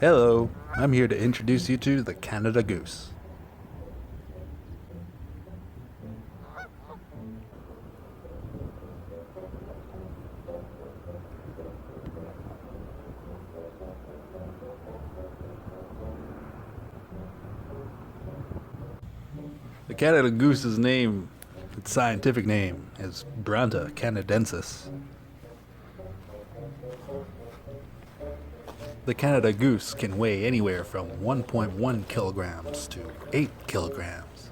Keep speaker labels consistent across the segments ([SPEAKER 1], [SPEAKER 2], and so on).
[SPEAKER 1] Hello, I'm here to introduce you to the Canada Goose. The Canada Goose's name, its scientific name, is Branta canadensis. The Canada Goose can weigh anywhere from 1.1 kilograms to 8 kilograms.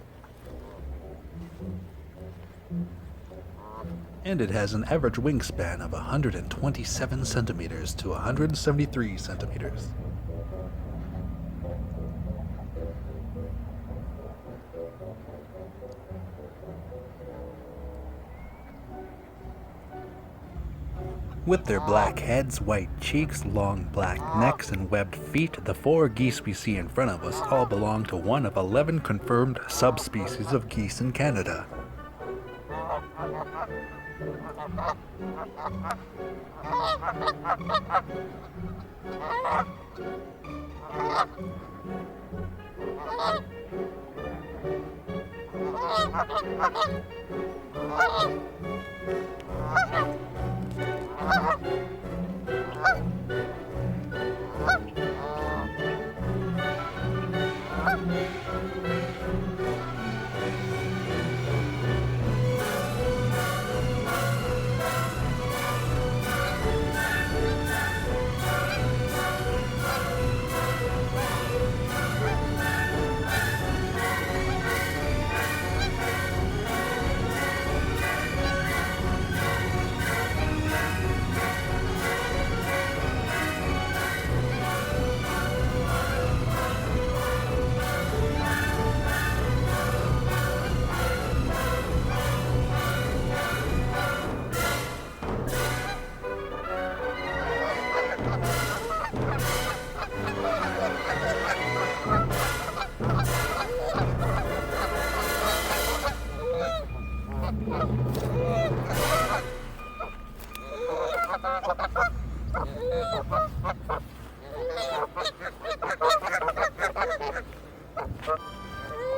[SPEAKER 1] And it has an average wingspan of 127 centimeters to 173 centimeters. With their black heads, white cheeks, long black necks, and webbed feet, the 4 geese we see in front of us all belong to one of 11 confirmed subspecies of geese in Canada.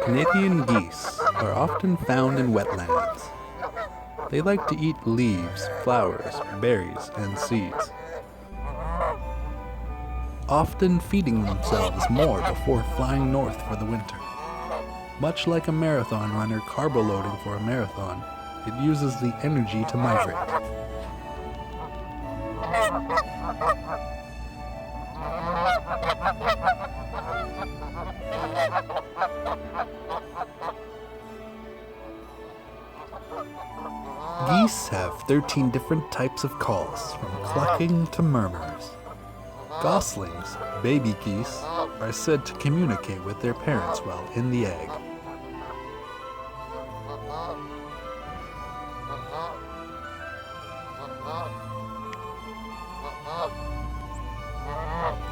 [SPEAKER 1] Canadian geese are often found in wetlands. They like to eat leaves, flowers, berries, and seeds, often feeding themselves more before flying north for the winter. Much like a marathon runner carbo-loading for a marathon, it uses the energy to migrate. Geese have 13 different types of calls, from clucking to murmurs. Goslings, baby geese, are said to communicate with their parents while in the egg.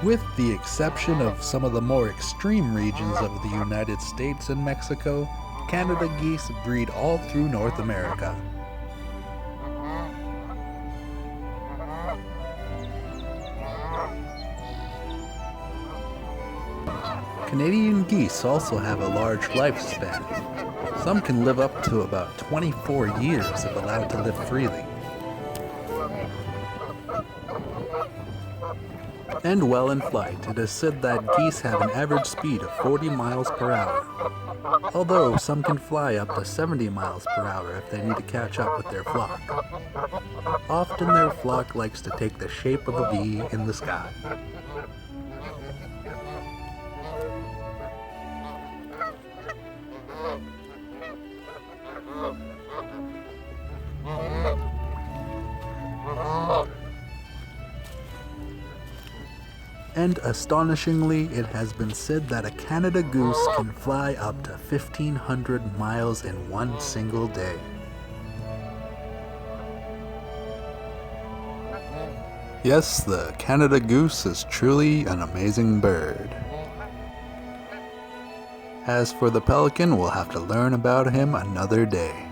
[SPEAKER 1] With the exception of some of the more extreme regions of the United States and Mexico, Canada geese breed all through North America. Canadian geese also have a large lifespan. Some can live up to about 24 years if allowed to live freely. And while in flight, it is said that geese have an average speed of 40 miles per hour, although some can fly up to 70 miles per hour if they need to catch up with their flock. Often their flock likes to take the shape of a V in the sky. And astonishingly, it has been said that a Canada goose can fly up to 1,500 miles in one single day. Yes, the Canada goose is truly an amazing bird. As for the pelican, we'll have to learn about him another day.